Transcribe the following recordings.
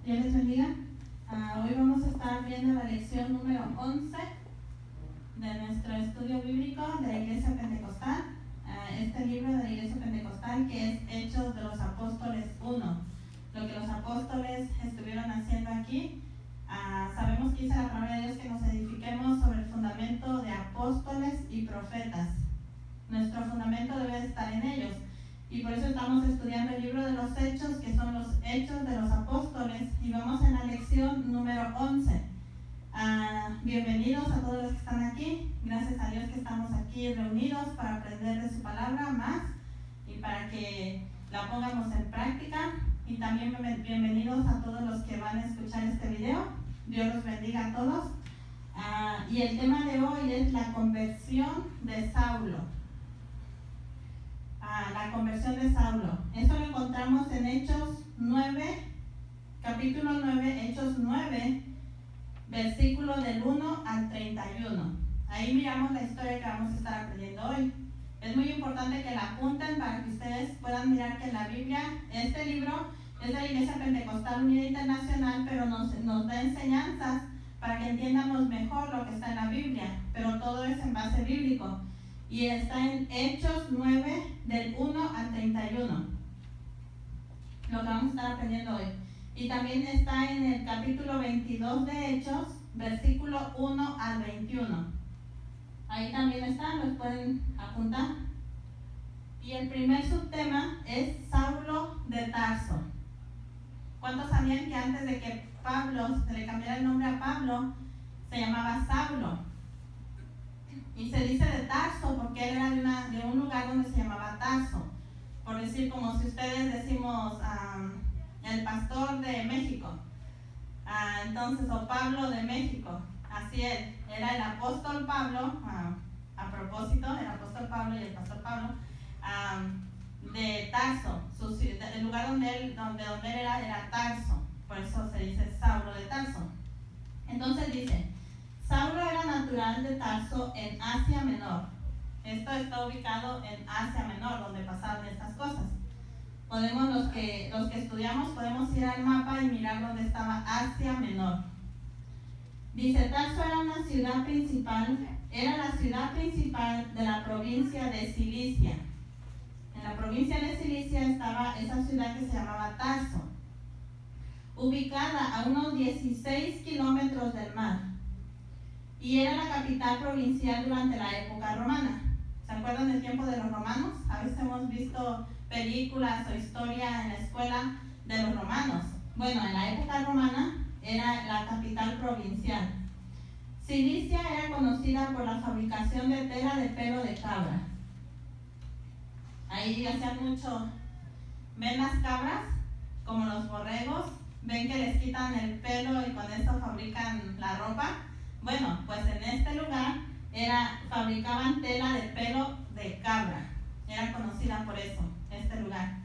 Dios les bendiga. Hoy vamos a estar viendo la lección número 11 de nuestro estudio bíblico de la Iglesia Pentecostal. Este libro de la Iglesia Pentecostal que es Hechos de los Apóstoles 1. Lo que los apóstoles estuvieron haciendo aquí. Sabemos que dice la palabra de Dios que nos edifiquemos sobre el fundamento de apóstoles y profetas. Nuestro fundamento debe estar en ellos. Y por eso estamos estudiando el libro de los Hechos, que son los Hechos de los Apóstoles, y vamos en la lección número 11. Bienvenidos a todos los que están aquí. Gracias a Dios que estamos aquí reunidos para aprender de su palabra más y para que la pongamos en práctica. Y también bienvenidos a todos los que van a escuchar este video. Dios los bendiga a todos. Y el tema de hoy es la conversión de Saulo. La conversión de Saulo. Eso lo encontramos en Hechos 9, capítulo 9, Hechos 9, versículo del 1 al 31. Ahí miramos la historia que vamos a estar aprendiendo hoy. Es muy importante que la apunten para que ustedes puedan mirar que en la Biblia, este libro es de la Iglesia Pentecostal Unida Internacional, pero nos da enseñanzas para que entiendamos mejor lo que está en la Biblia, pero todo es en base bíblico. Y está en Hechos 9, del 1 al 31, lo que vamos a estar aprendiendo hoy. Y también está en el capítulo 22 de Hechos, versículo 1 al 21. Ahí también están, los pueden apuntar. Y el primer subtema es Saulo de Tarso. ¿Cuántos sabían que antes de que Pablo se le cambiara el nombre a Pablo, se llamaba Saulo? Y se dice de Tarso porque él era de un lugar donde se llamaba Tarso. Por decir, como si ustedes decimos el pastor de México. Entonces, o Pablo de México. Así es, era el apóstol Pablo, a propósito, el apóstol Pablo y el pastor Pablo, de Tarso. El lugar donde él era Tarso. Por eso se dice Saulo de Tarso. Entonces dice: Saulo era natural de Tarso en Asia Menor. Esto está ubicado en Asia Menor, donde pasaron estas cosas. Los que estudiamos podemos ir al mapa y mirar dónde estaba Asia Menor. Dice, Tarso era la ciudad principal de la provincia de Cilicia. En la provincia de Cilicia estaba esa ciudad que se llamaba Tarso, ubicada a unos 16 kilómetros del mar. Y era la capital provincial durante la época romana. ¿Se acuerdan del tiempo de los romanos? A veces hemos visto películas o historia en la escuela de los romanos. Bueno, en la época romana era la capital provincial. Cilicia era conocida por la fabricación de tela de pelo de cabra. Ahí hacían mucho. ¿Ven las cabras? Como los borregos. ¿Ven que les quitan el pelo y con eso fabrican la ropa? Bueno, pues en este lugar fabricaban tela de pelo de cabra. Era conocida por eso, este lugar.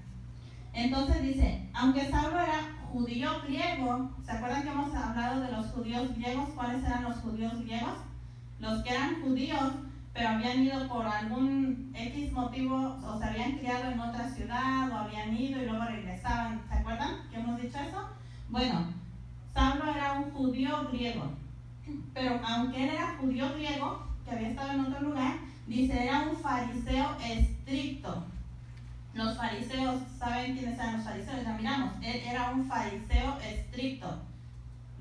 Entonces dice, aunque Saulo era judío griego, ¿se acuerdan que hemos hablado de los judíos griegos? ¿Cuáles eran los judíos griegos? Los que eran judíos, pero habían ido por algún X motivo, o se habían criado en otra ciudad, o habían ido y luego regresaban. ¿Se acuerdan que hemos dicho eso? Bueno, Saulo era un judío griego. Pero aunque él era judío griego, que había estado en otro lugar, dice, era un fariseo estricto. Los fariseos, ¿saben quiénes eran los fariseos? Ya miramos, él era un fariseo estricto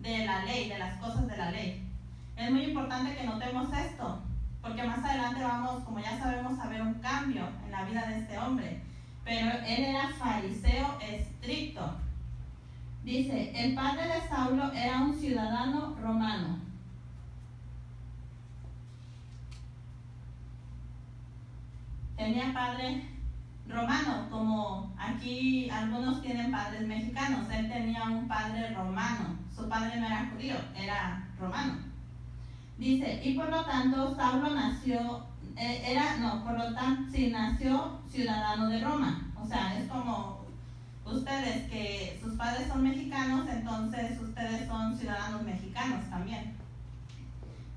de la ley, de las cosas de la ley. Es muy importante que notemos esto, porque más adelante vamos, como ya sabemos, a ver un cambio en la vida de este hombre. Pero él era fariseo estricto. Dice, el padre de Saulo era un ciudadano romano. Tenía padre romano, como aquí algunos tienen padres mexicanos. Él tenía un padre romano. Su padre no era judío, era romano. Dice, y por lo tanto Saulo nació ciudadano de Roma. O sea, es como ustedes que sus padres son mexicanos, entonces ustedes son ciudadanos mexicanos también.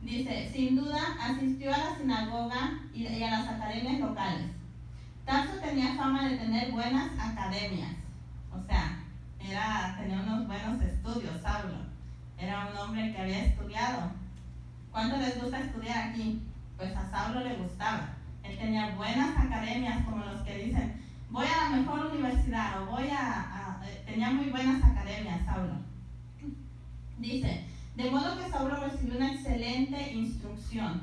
Dice, sin duda asistió a la sinagoga y a las academias locales. Tarso tenía fama de tener buenas academias, o sea, tenía unos buenos estudios. hombre que había estudiado. ¿Cuánto les gusta estudiar aquí? Pues a Saulo le gustaba. Él tenía buenas academias, como los que dicen, voy a la mejor universidad, o tenía muy buenas academias, Saulo. Dice, de modo que Saulo recibió una excelente instrucción.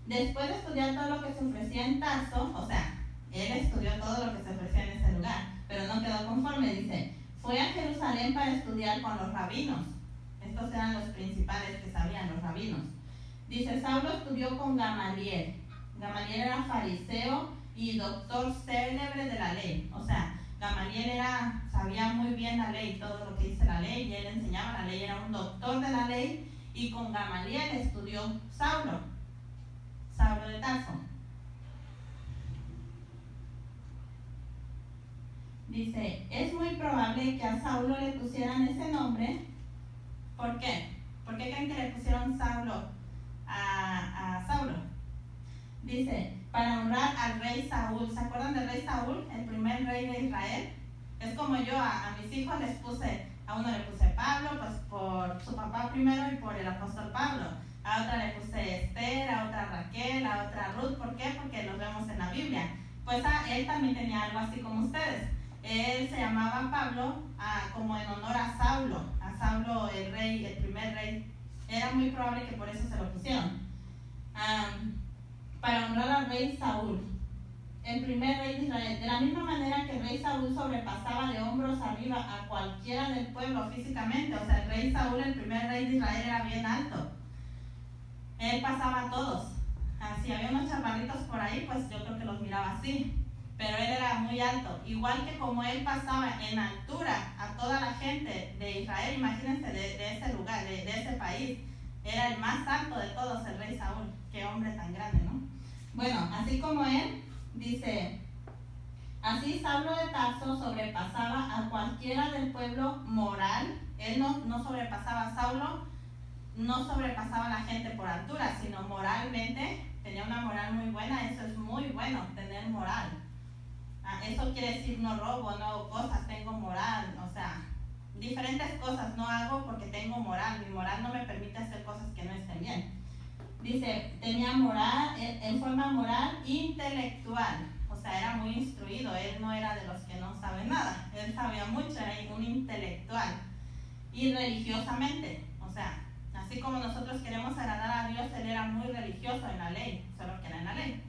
Después de estudiar todo lo que se ofrecía en Tarso, o sea, él estudió todo lo que se ofrecía en ese lugar, pero no quedó conforme, dice, fue a Jerusalén para estudiar con los rabinos. Estos eran los principales que sabían, los rabinos. Dice, Saulo estudió con Gamaliel. Gamaliel era fariseo y doctor célebre de la ley. O sea, Gamaliel sabía muy bien la ley, todo lo que dice la ley, y él enseñaba la ley, era un doctor de la ley, y con Gamaliel estudió Saulo de Tarso. Dice, es muy probable que a Saulo le pusieran ese nombre. ¿Por qué? ¿Por qué creen que le pusieron Saulo a Saulo? Dice, para honrar al rey Saúl. ¿Se acuerdan del rey Saúl? El primer rey de Israel. Es como yo a mis hijos les puse, a uno le puse Pablo, pues por su papá primero y por el apóstol Pablo. A otra le puse Esther, a otra Raquel, a otra Ruth. ¿Por qué? Porque los vemos en la Biblia. Pues él también tenía algo así como ustedes. Él se llamaba Pablo como en honor a Saulo el rey, el primer rey. Era muy probable que por eso se lo pusieron. Para honrar al rey Saúl, el primer rey de Israel. De la misma manera que el rey Saúl sobrepasaba de hombros arriba a cualquiera del pueblo físicamente. O sea, el rey Saúl, el primer rey de Israel, era bien alto. Él pasaba a todos. Si había unos chaparritos por ahí, pues yo creo que los miraba así. Pero él era muy alto. Igual que como él pasaba en altura a toda la gente de Israel, imagínense de ese lugar, de ese país. Era el más alto de todos, el rey Saúl. Qué hombre tan grande, ¿no? Bueno, así como él, dice, así Saulo de Tarso sobrepasaba a cualquiera del pueblo moral. Él no sobrepasaba a Saulo, no sobrepasaba a la gente por altura, sino moralmente. Tenía una moral muy buena. Eso es muy bueno, tener moral. Eso quiere decir no robo, no hago cosas, tengo moral. O sea, diferentes cosas no hago porque tengo moral. Mi moral no me permite hacer cosas que no estén bien. Dice, tenía moral, en forma moral intelectual. O sea, era muy instruido. Él no era de los que no saben nada. Él sabía mucho, era un intelectual. Y religiosamente. O sea, así como nosotros queremos agradar a Dios, él era muy religioso en la ley. Solo que era en la ley.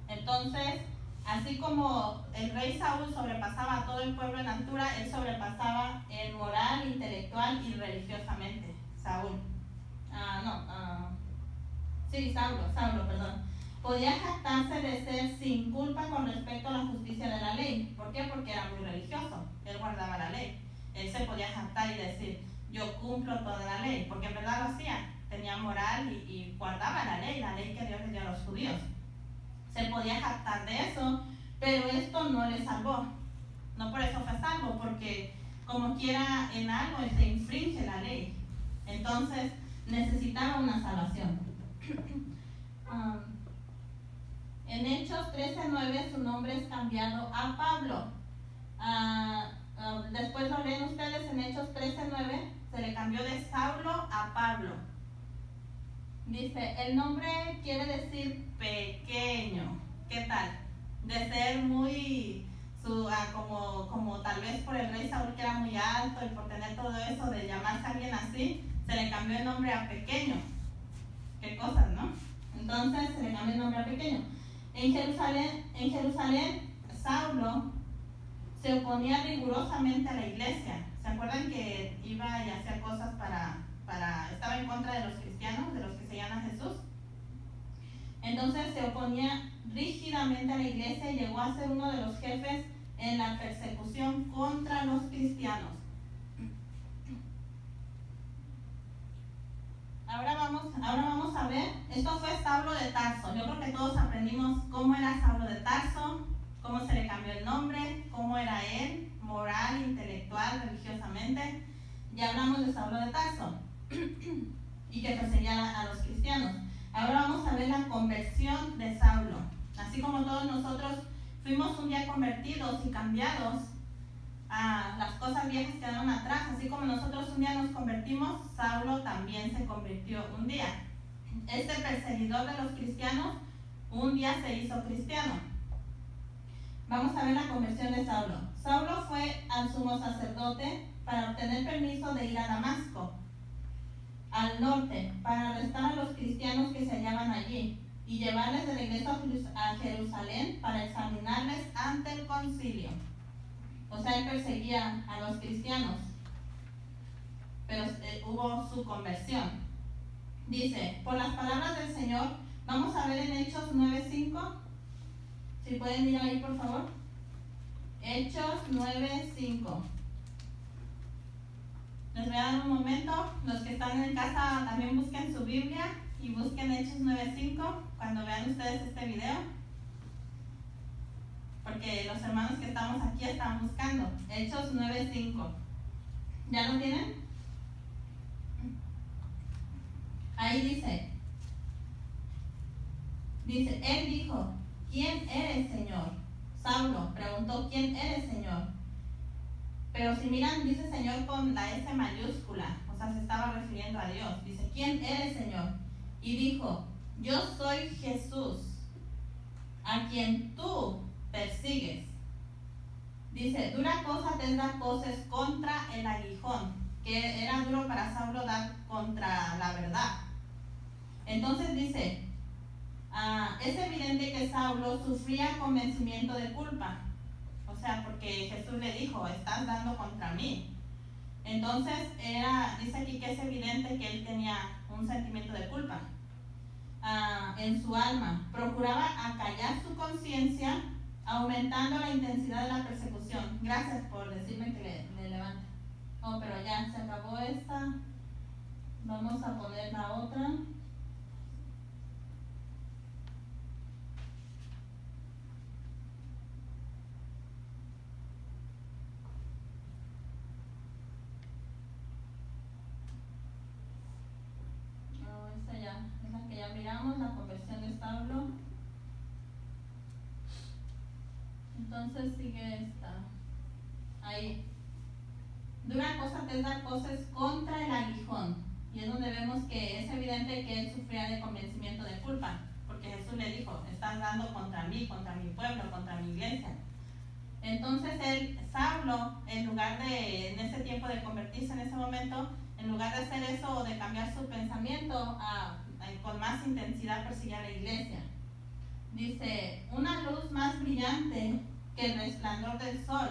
Entonces, así como el rey Saúl sobrepasaba a todo el pueblo en altura, él sobrepasaba en moral, intelectual y religiosamente. Saulo, perdón. Podía jactarse de ser sin culpa con respecto a la justicia de la ley. ¿Por qué? Porque era muy religioso. Él guardaba la ley. Él se podía jactar y decir, yo cumplo toda la ley, porque en verdad lo hacía. Tenía moral y guardaba la ley que Dios le dio a los judíos. Se podía jactar de eso, pero esto no le salvó. No por eso fue salvo, porque como quiera en algo él se infringe la ley. Entonces necesitaba una salvación. En Hechos 13:9 su nombre es cambiado a Pablo. Después lo leen ustedes en Hechos 13:9, se le cambió de Saulo a Pablo. Dice, el nombre quiere decir pequeño. ¿Qué tal? De ser muy, como tal vez por el rey Saúl que era muy alto y por tener todo eso de llamarse a alguien así, se le cambió el nombre a pequeño. ¿Qué cosas, no? Entonces se le cambió el nombre a pequeño. En Jerusalén, Saulo se oponía rigurosamente a la iglesia. ¿Se acuerdan que iba y hacía cosas estaba en contra de los cristianos, de los que seguían a Jesús? Entonces se oponía rígidamente a la iglesia y llegó a ser uno de los jefes en la persecución contra los cristianos. Ahora vamos a ver, esto fue Saulo de Tarso. Yo creo que todos aprendimos cómo era Saulo de Tarso, cómo se le cambió el nombre, cómo era él, moral, intelectual, religiosamente. Ya hablamos de Saulo de Tarso y que perseguía a los cristianos. Ahora vamos a ver la conversión de Saulo. Así como todos nosotros fuimos un día convertidos y cambiados, las cosas viejas quedaron atrás, así como nosotros un día nos convertimos, Saulo también se convirtió un día. Este perseguidor de los cristianos un día se hizo cristiano. Vamos a ver la conversión de Saulo. Saulo fue al sumo sacerdote para obtener permiso de ir a Damasco, al norte, para arrestar a los cristianos que se hallaban allí y llevarles de regreso a Jerusalén para examinarles ante el concilio. O sea, él perseguía a los cristianos, pero hubo su conversión. Dice, por las palabras del Señor, vamos a ver en Hechos 9:5. Si pueden ir ahí, por favor. Hechos 9:5. Les voy a dar un momento. Los que están en casa también busquen su Biblia y busquen Hechos 9:5 cuando vean ustedes este video. Porque los hermanos que estamos aquí están buscando. Hechos 9:5. ¿Ya lo tienen? Ahí dice, él dijo, ¿quién eres, Señor? Saulo preguntó, ¿quién eres, Señor? Pero si miran, dice Señor con la S mayúscula, o sea, se estaba refiriendo a Dios. Dice, ¿quién eres, Señor? Y dijo, yo soy Jesús, a quien tú persigues. Dice, dura cosa te da coces contra el aguijón, que era duro para Saulo dar contra la verdad. Entonces dice, es evidente que Saulo sufría convencimiento de culpa. O sea, porque Jesús le dijo, estás dando contra mí. Entonces, dice aquí que es evidente que él tenía un sentimiento de culpa en su alma. Procuraba acallar su conciencia, aumentando la intensidad de la persecución. Gracias por decirme que le levante. Oh, pero ya se acabó esta. Vamos a poner la otra. Es la que ya miramos, la conversión de Saulo. Entonces sigue esta. Ahí. Dura cosa te es dar cosas contra el aguijón. Y es donde vemos que es evidente que él sufría de convencimiento de culpa. Porque Jesús le dijo, estás dando contra mí, contra mi pueblo, contra mi iglesia. Entonces Saulo, en lugar de, en ese tiempo de convertirse en ese momento, en lugar de hacer eso o de cambiar su pensamiento, con más intensidad perseguía a la iglesia. Dice, una luz más brillante que el resplandor del sol.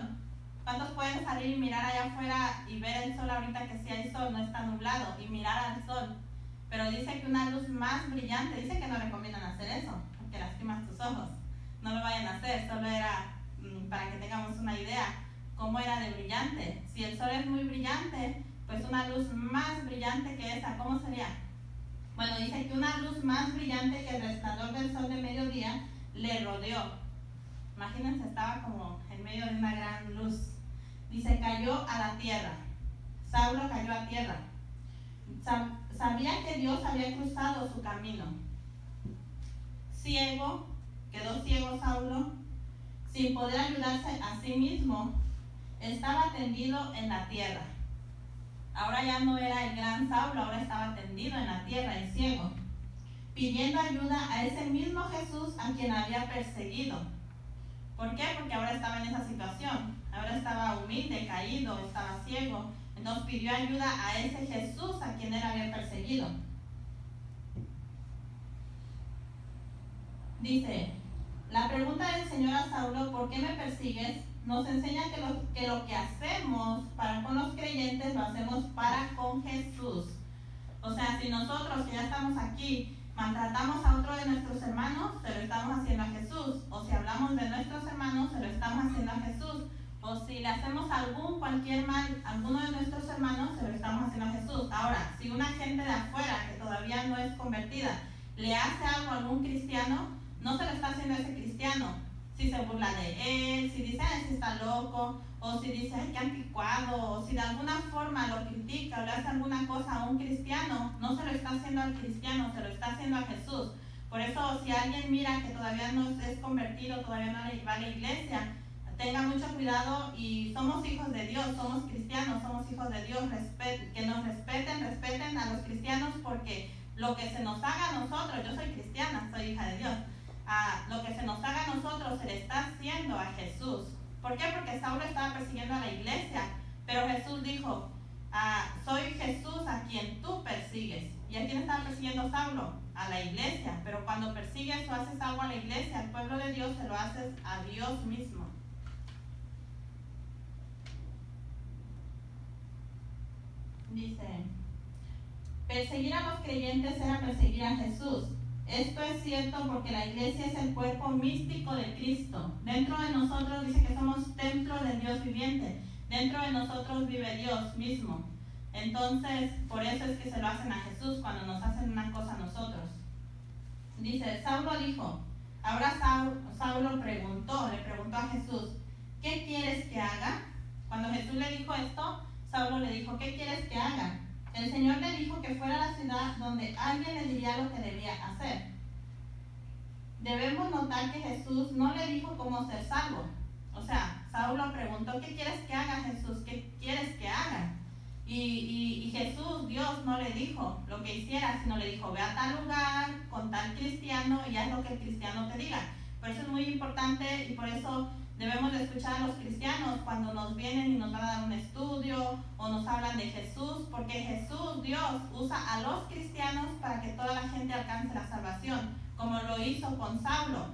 ¿Cuántos pueden salir y mirar allá afuera y ver el sol ahorita que sí hay sol, no está nublado, y mirar al sol? Pero dice que una luz más brillante, dice que no recomiendan hacer eso, porque lastimas tus ojos. No lo vayan a hacer, solo era para que tengamos una idea cómo era de brillante. Si el sol es muy brillante, pues una luz más brillante que esa, ¿cómo sería? Bueno, dice que una luz más brillante que el resplandor del sol de mediodía le rodeó. Imagínense, estaba como en medio de una gran luz. Dice, cayó a la tierra. Saulo cayó a tierra. Sabía que Dios había cruzado su camino. Ciego, quedó ciego Saulo, sin poder ayudarse a sí mismo, estaba tendido en la tierra. Ahora ya no era el gran Saulo, ahora estaba tendido en la tierra, el ciego, pidiendo ayuda a ese mismo Jesús a quien había perseguido. ¿Por qué? Porque ahora estaba en esa situación, ahora estaba humilde, caído, estaba ciego. Entonces pidió ayuda a ese Jesús a quien él había perseguido. Dice, la pregunta del Señor a Saulo, ¿por qué me persigues?, nos enseña que lo que hacemos para con los creyentes lo hacemos para con Jesús. O sea, si nosotros que ya estamos aquí maltratamos a otro de nuestros hermanos, se lo estamos haciendo a Jesús. O si hablamos de nuestros hermanos, se lo estamos haciendo a Jesús. O si le hacemos cualquier mal a alguno de nuestros hermanos, se lo estamos haciendo a Jesús. Ahora, si una gente de afuera que todavía no es convertida le hace algo a algún cristiano, no se lo está haciendo a ese cristiano. Si se burla de él, si dice, si está loco, o si dice, ay, qué anticuado, o si de alguna forma lo critica o le hace alguna cosa a un cristiano, no se lo está haciendo al cristiano, se lo está haciendo a Jesús. Por eso, si alguien mira que todavía no es convertido, todavía no va a la iglesia, tenga mucho cuidado, y somos hijos de Dios, somos cristianos, somos hijos de Dios, que nos respeten a los cristianos, porque lo que se nos haga a nosotros, yo soy cristiana, soy hija de Dios, lo que se nos haga a nosotros se le está haciendo a Jesús. ¿Por qué? Porque Saulo estaba persiguiendo a la iglesia, pero Jesús dijo, soy Jesús a quien tú persigues. ¿Y a quién estaba persiguiendo Saulo? A la iglesia. Pero cuando persigues o haces algo a la iglesia, al pueblo de Dios, se lo haces a Dios mismo. Dice, perseguir a los creyentes era perseguir a Jesús. Esto es cierto porque la iglesia es el cuerpo místico de Cristo. Dentro de nosotros dice que somos templo del Dios viviente. Dentro de nosotros vive Dios mismo. Entonces, por eso es que se lo hacen a Jesús cuando nos hacen una cosa a nosotros. Dice, Saulo dijo, ahora Saulo le preguntó a Jesús, ¿qué quieres que haga? Cuando Jesús le dijo esto, Saulo le dijo, ¿qué quieres que haga? El Señor le dijo que fuera a la ciudad donde alguien le diría lo que debía hacer. Debemos notar que Jesús no le dijo cómo ser salvo. O sea, Saulo preguntó, ¿qué quieres que haga, Jesús? ¿Qué quieres que haga? Y Jesús, Dios, no le dijo lo que hiciera, sino le dijo, ve a tal lugar con tal cristiano y haz lo que el cristiano te diga. Por eso es muy importante, y por eso debemos de escuchar a los cristianos cuando nos vienen y nos van a dar un estudio o nos hablan de Jesús, porque Jesús, Dios, usa a los cristianos para que toda la gente alcance la salvación, como lo hizo con Saulo.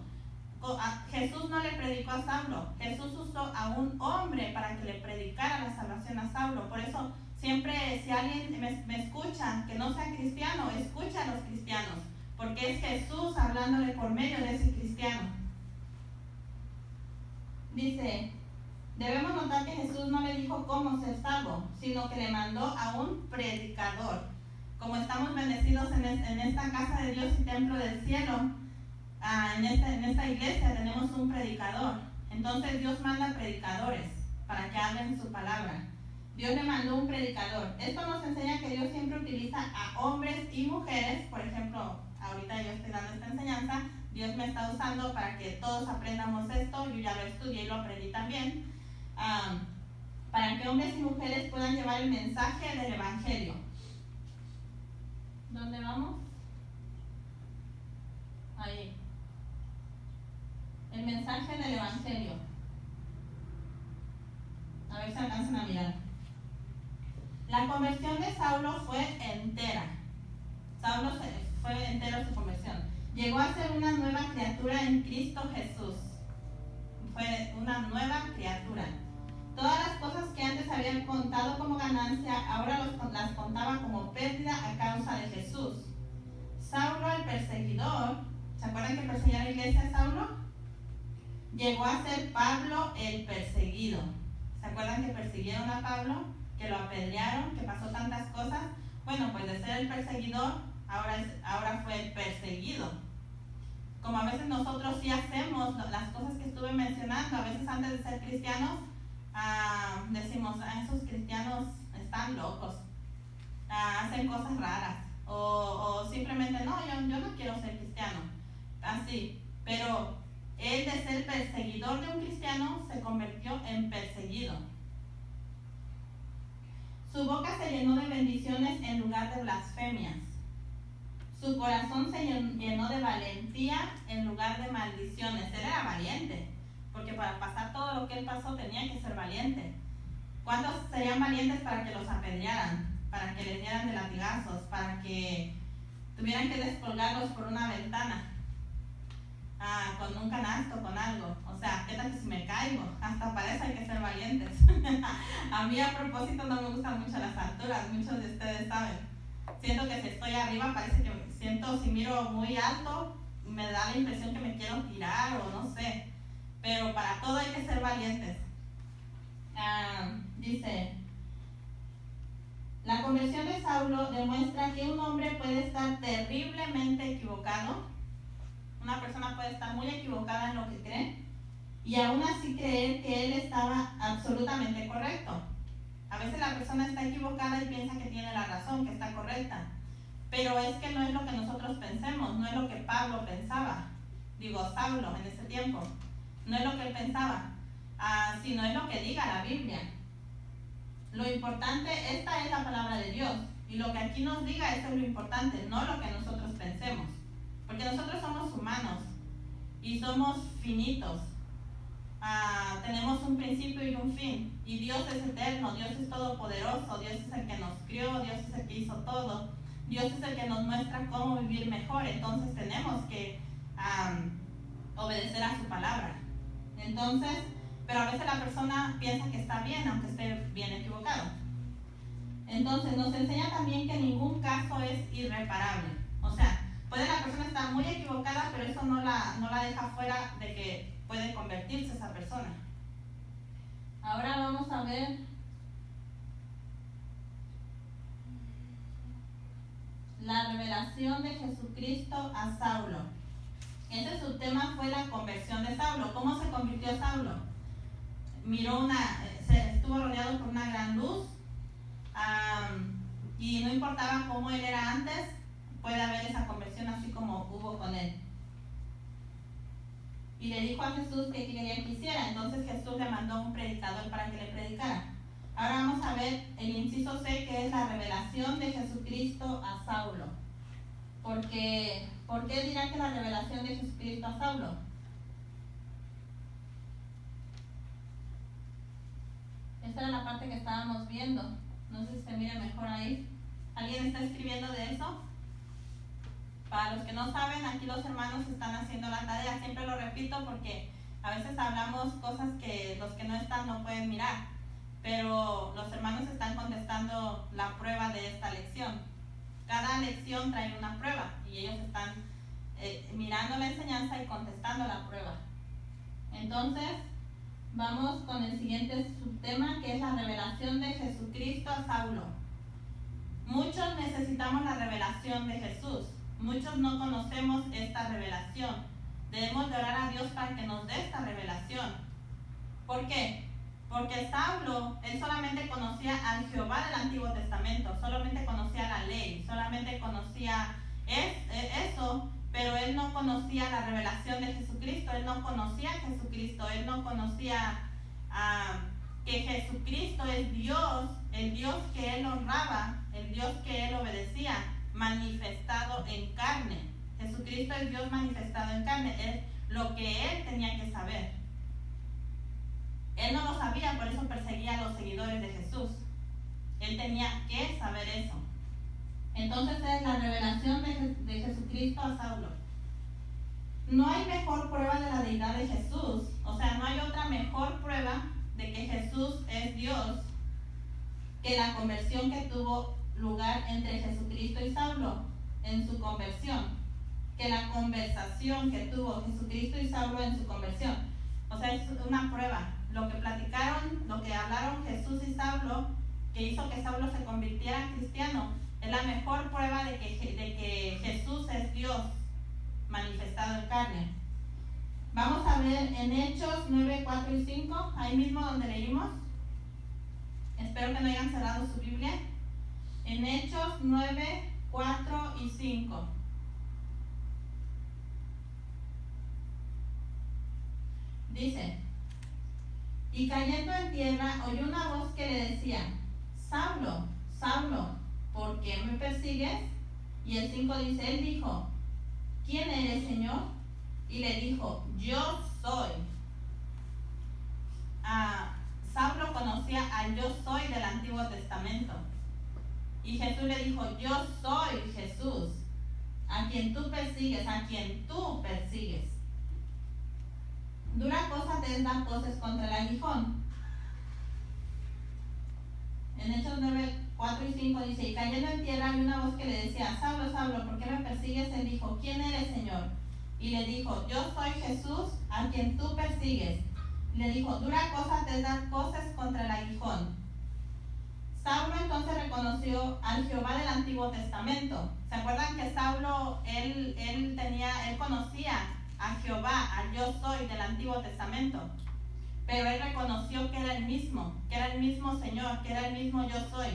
Jesús no le predicó a Saulo, Jesús usó a un hombre para que le predicara la salvación a Saulo. Por eso siempre, si alguien me escucha que no sea cristiano, escucha a los cristianos, porque es Jesús hablándole por medio de ese cristiano. Dice, debemos notar que Jesús no le dijo cómo ser salvo, sino que le mandó a un predicador. Como estamos bendecidos en esta casa de Dios y templo del cielo, en esta iglesia tenemos un predicador. Entonces Dios manda predicadores para que hablen su palabra. Dios le mandó un predicador. Esto nos enseña que Dios siempre utiliza a hombres y mujeres. Por ejemplo, ahorita yo estoy dando esta enseñanza, Dios me está usando para que todos aprendamos esto. Yo ya lo estudié y lo aprendí también, para que hombres y mujeres puedan llevar el mensaje del evangelio. ¿Dónde vamos? Ahí. El mensaje del evangelio. A ver si alcanzan a mirar. La conversión de Saulo fue entera. Saulo fue entera su conversión. Llegó a ser una nueva criatura en Cristo Jesús. Fue una nueva criatura. Todas las cosas que antes habían contado como ganancia, ahora las contaba como pérdida a causa de Jesús. Saulo el perseguidor, ¿se acuerdan que perseguía la iglesia Saulo? Llegó a ser Pablo el perseguido. ¿Se acuerdan que persiguieron a Pablo? Que lo apedrearon, que pasó tantas cosas. Bueno, pues de ser el perseguidor, ahora fue el perseguido. Como a veces nosotros sí hacemos las cosas que estuve mencionando, a veces antes de ser cristianos, decimos, esos cristianos están locos, hacen cosas raras, o simplemente, no, yo no quiero ser cristiano, así. Pero él, de ser perseguidor de un cristiano, se convirtió en perseguido. Su boca se llenó de bendiciones en lugar de blasfemias. Su corazón se llenó de valentía en lugar de maldiciones. Él era valiente, porque para pasar todo lo que él pasó tenía que ser valiente. ¿Cuántos serían valientes para que los apedrearan? Para que les dieran de latigazos, para que tuvieran que descolgarlos por una ventana, con un canasto, con algo. O sea, ¿qué tal que si me caigo? Hasta para eso hay que ser valientes. A mí, a propósito, no me gustan mucho las alturas, muchos de ustedes saben. Siento que si estoy arriba, parece que si miro muy alto, me da la impresión que me quiero tirar o no sé. Pero para todo hay que ser valientes. Dice, la conversión de Saulo demuestra que un hombre puede estar terriblemente equivocado. Una persona puede estar muy equivocada en lo que cree y aún así creer que él estaba absolutamente correcto. A veces la persona está equivocada y piensa que tiene la razón, que está correcta. Pero es que no es lo que nosotros pensemos, no es lo que Saulo en ese tiempo. No es lo que él pensaba. sino es lo que diga la Biblia. Lo importante, esta es la palabra de Dios, y lo que aquí nos diga, eso es lo importante, no lo que nosotros pensemos, porque nosotros somos humanos y somos finitos. Tenemos un principio y un fin, y Dios es eterno, Dios es todopoderoso, Dios es el que nos crió, Dios es el que hizo todo, Dios es el que nos muestra cómo vivir mejor. Entonces tenemos que obedecer a su palabra. Entonces, pero a veces la persona piensa que está bien, aunque esté bien equivocado. Entonces nos enseña también que ningún caso es irreparable. O sea, puede la persona estar muy equivocada, pero eso no la deja fuera de que puede convertirse esa persona. Ahora vamos a ver la revelación de Jesucristo a Saulo. Ese su tema fue la conversión de Saulo. ¿Cómo se convirtió Saulo? Estuvo rodeado por una gran luz, y no importaba cómo él era antes, puede haber esa conversión así como hubo con él. Y le dijo a Jesús que quería que hiciera. Entonces Jesús le mandó un predicador para que le predicara. Ahora vamos a ver el inciso C, que es la revelación de Jesucristo a Saulo. ¿Por qué dirá que la revelación de Jesucristo a Saulo? Esta era la parte que estábamos viendo. No sé si se mira mejor ahí. ¿Alguien está escribiendo de eso? Para los que no saben, aquí los hermanos están haciendo la tarea. Siempre lo repito porque a veces hablamos cosas que los que no están no pueden mirar. Pero los hermanos están contestando la prueba de esta lección. Cada lección trae una prueba y ellos están mirando la enseñanza y contestando la prueba. Entonces, vamos con el siguiente subtema, que es la revelación de Jesucristo a Saulo. Muchos necesitamos la revelación de Jesús. Muchos no conocemos esta revelación. Debemos de orar a Dios para que nos dé esta revelación. ¿Por qué? Porque Saulo, él solamente conocía al Jehová del Antiguo Testamento, solamente conocía la ley, solamente conocía eso, pero él no conocía la revelación de Jesucristo, él no conocía a Jesucristo, él no conocía que Jesucristo es Dios, el Dios que él honraba, el Dios que él obedecía, manifestado en carne. Jesucristo es Dios manifestado en carne, es lo que él tenía que saber. Él no lo sabía, por eso perseguía a los seguidores de Jesús. Él tenía que saber eso. Entonces es la revelación de Jesucristo a Saulo. No hay mejor prueba de la deidad de Jesús. O sea, no hay otra mejor prueba de que Jesús es Dios que la conversión que tuvo lugar entre Jesucristo y Saulo en su conversión. Que la conversación que tuvo Jesucristo y Saulo en su conversión. O sea, es una prueba. Lo que platicaron, lo que hablaron Jesús y Saulo, que hizo que Saulo se convirtiera en cristiano, es la mejor prueba de que Jesús es Dios manifestado en carne. Vamos a ver en Hechos 9, 4 y 5, ahí mismo donde leímos. Espero que no hayan cerrado su Biblia. En Hechos 9, 4 y 5. Dice: y cayendo en tierra, oyó una voz que le decía: Saulo, Saulo, ¿por qué me persigues? Y el 5 dice: él dijo: ¿quién eres, Señor? Y le dijo: yo soy. Saulo conocía al yo soy del Antiguo Testamento. Y Jesús le dijo: yo soy Jesús, a quien tú persigues, a quien tú persigues. Dura cosa te es dar voces contra el aguijón. En Hechos 9, 4 y 5 dice: y cayendo en tierra hay una voz que le decía: Saulo, Saulo, ¿por qué me persigues? Él dijo: ¿quién eres, Señor? Y le dijo: yo soy Jesús, a quien tú persigues. Le dijo: dura cosa te es dar voces contra el aguijón. Saulo entonces reconoció al Jehová del Antiguo Testamento. ¿Se acuerdan que Saulo, él conocía a Jehová, al yo soy del Antiguo Testamento? Pero él reconoció que era el mismo Señor, que era el mismo yo soy.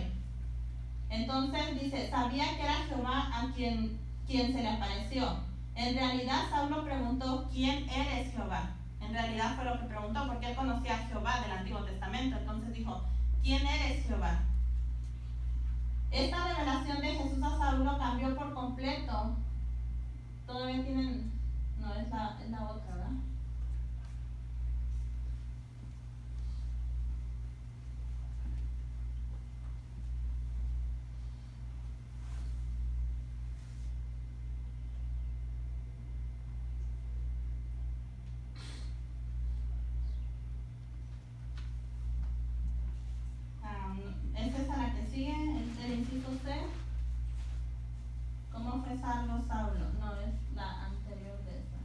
Entonces dice: sabía que era Jehová a quien se le apareció. En realidad Saulo preguntó: ¿quién eres, Jehová? En realidad fue lo que preguntó, porque él conocía a Jehová del Antiguo Testamento. Entonces dijo, ¿quién eres, Jehová? Esta revelación de Jesús a Saulo cambió por completo. Todavía tienen... No, es la otra, ¿verdad? Esta es a la que sigue, el inciso C. ¿Cómo fue salvo Saulo? No, es la anterior de esta.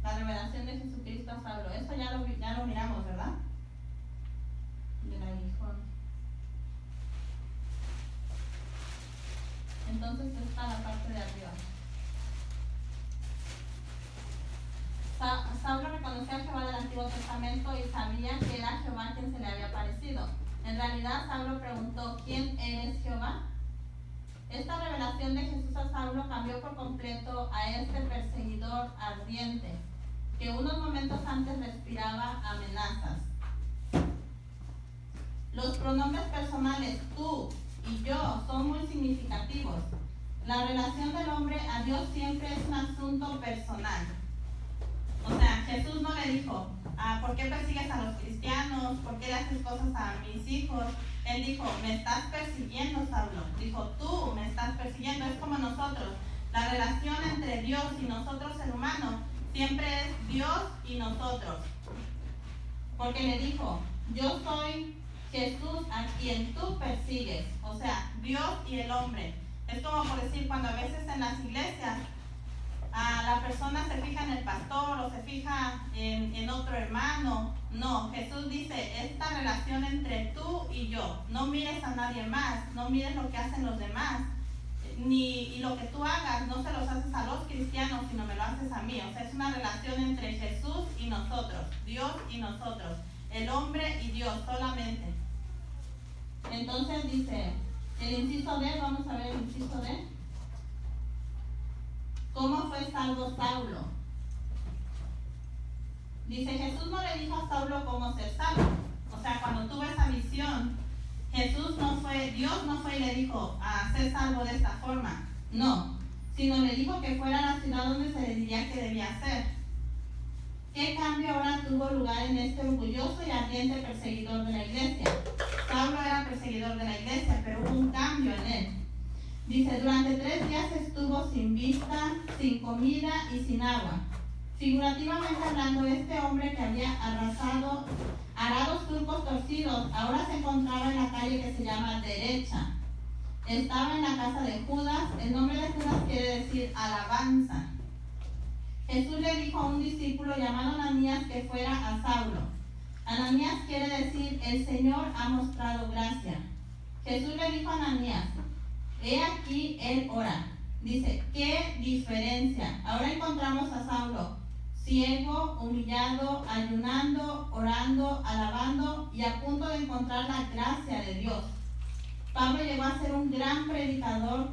La revelación de Jesucristo a Saulo. Esto ya lo miramos, ¿verdad? Del aguijón. Entonces está la parte de arriba. Saulo reconocía a Jehová del Antiguo Testamento y sabía que era Jehová quien se le había aparecido. En realidad, Saulo preguntó, ¿quién eres, Jehová? Esta revelación de Jesús a Saulo cambió por completo a este perseguidor ardiente, que unos momentos antes respiraba amenazas. Los pronombres personales tú y yo son muy significativos. La relación del hombre a Dios siempre es un asunto personal. O sea, Jesús no le dijo, ¿por qué persigues a los cristianos? ¿Por qué le haces cosas a mis hijos? Él dijo, me estás persiguiendo, Saulo. Dijo, tú me estás persiguiendo. Es como nosotros. La relación entre Dios y nosotros, el humano, siempre es Dios y nosotros. Porque le dijo, yo soy Jesús a quien tú persigues. O sea, Dios y el hombre. Es como por decir, cuando a veces en las iglesias la persona se fija en el pastor o se fija en otro hermano. No, Jesús dice, esta relación entre tú y yo. No mires a nadie más, no mires lo que hacen los demás. Y lo que tú hagas no se los haces a los cristianos, sino me lo haces a mí. O sea, es una relación entre Jesús y nosotros, Dios y nosotros, el hombre y Dios solamente. Entonces dice, el inciso D, vamos a ver el inciso D. ¿Cómo fue salvo Saulo? Dice, Jesús no le dijo a Saulo cómo ser salvo. O sea, cuando tuvo esa visión, Dios no fue y le dijo, ser salvo de esta forma. No, sino le dijo que fuera a la ciudad donde se le diría que debía hacer. ¿Qué cambio ahora tuvo lugar en este orgulloso y ardiente perseguidor de la iglesia? Saulo era perseguidor de la iglesia, pero hubo un cambio en él. Dice, durante 3 días estuvo sin vista, sin comida y sin agua. Figurativamente hablando, este hombre que había arados surcos torcidos, ahora se encontraba en la calle que se llama Derecha. Estaba en la casa de Judas. El nombre de Judas quiere decir alabanza. Jesús le dijo a un discípulo llamado Ananías que fuera a Saulo. Ananías quiere decir, el Señor ha mostrado gracia. Jesús le dijo a Ananías, he aquí él ora. Dice, ¿qué diferencia? Ahora encontramos a Saulo, ciego, humillado, ayunando, orando, alabando y a punto de encontrar la gracia de Dios. Pablo llegó a ser un gran predicador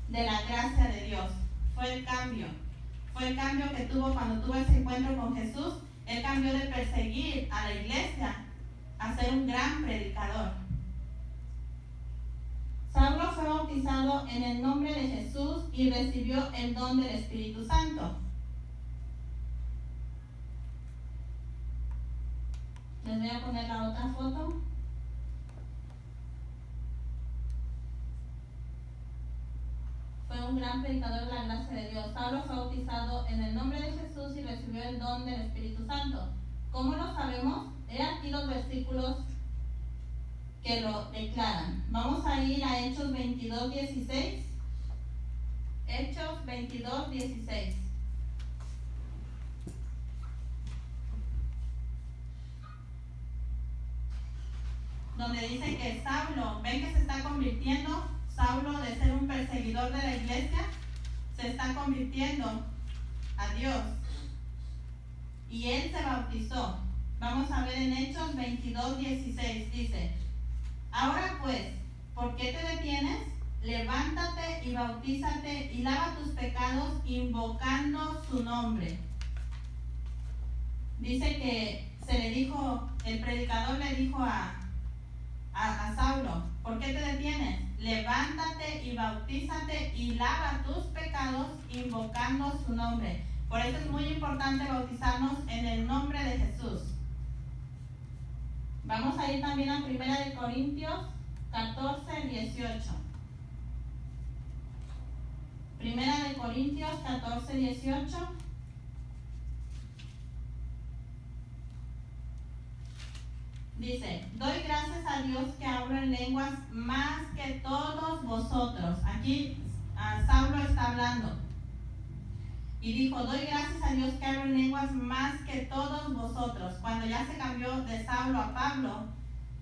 de la gracia de Dios. Fue el cambio que tuvo cuando tuvo ese encuentro con Jesús. Él cambió de perseguir a la iglesia a ser un gran predicador. Saulo fue bautizado en el nombre de Jesús y recibió el don del Espíritu Santo. Les voy a poner la otra foto. Fue un gran predicador de la gracia de Dios. Saulo fue bautizado en el nombre de Jesús y recibió el don del Espíritu Santo. ¿Cómo lo sabemos? He aquí los versículos que lo declaran. Vamos a ir a Hechos 22:16. Hechos 22:16. Donde dice que Saulo, ven que se está convirtiendo, Saulo de ser un perseguidor de la iglesia, se está convirtiendo a Dios. Y él se bautizó. Vamos a ver en Hechos 22:16, dice, ahora pues, ¿por qué te detienes? levántate y bautízate y lava tus pecados invocando su nombre. Dice que se le dijo, el predicador le dijo a Saulo, ¿por qué te detienes? Levántate y bautízate y lava tus pecados invocando su nombre. Por eso es muy importante bautizarnos en el nombre de Jesús. Vamos a ir también a 1 Corintios 14, 18. 1 Corintios 14, 18. Dice, doy gracias a Dios que hablo en lenguas más que todos vosotros. Aquí Saulo está hablando. Y dijo, doy gracias a Dios que hablo en lenguas más que todos vosotros. Cuando ya se cambió de Saulo a Pablo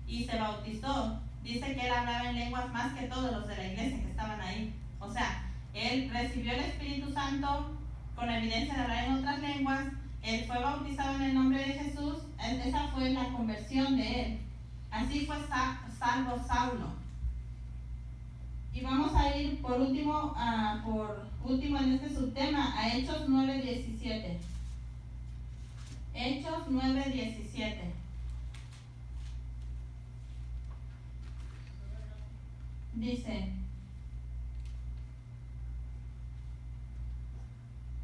y se bautizó, dice que él hablaba en lenguas más que todos los de la iglesia que estaban ahí. O sea, él recibió el Espíritu Santo con evidencia de hablar en otras lenguas. Él fue bautizado en el nombre de Jesús. Esa fue la conversión de él. Así fue salvo Saulo. Y vamos a ir por último en este subtema a Hechos 9:17. Hechos 9:17. Dice,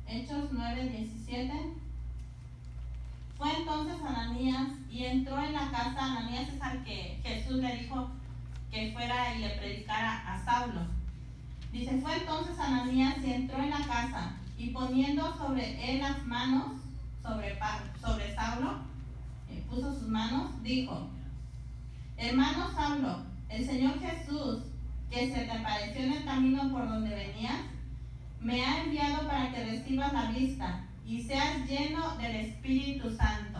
Hechos 9:17. Fue entonces Ananías y entró en la casa. Ananías es al que Jesús le dijo que fuera y le predicara a Saulo. Dice, fue entonces Ananías y entró en la casa y poniendo sobre él las manos, sobre Saulo, puso sus manos, dijo, hermano Saulo, el Señor Jesús, que se te apareció en el camino por donde venías, me ha enviado para que recibas la vista y seas lleno del Espíritu Santo.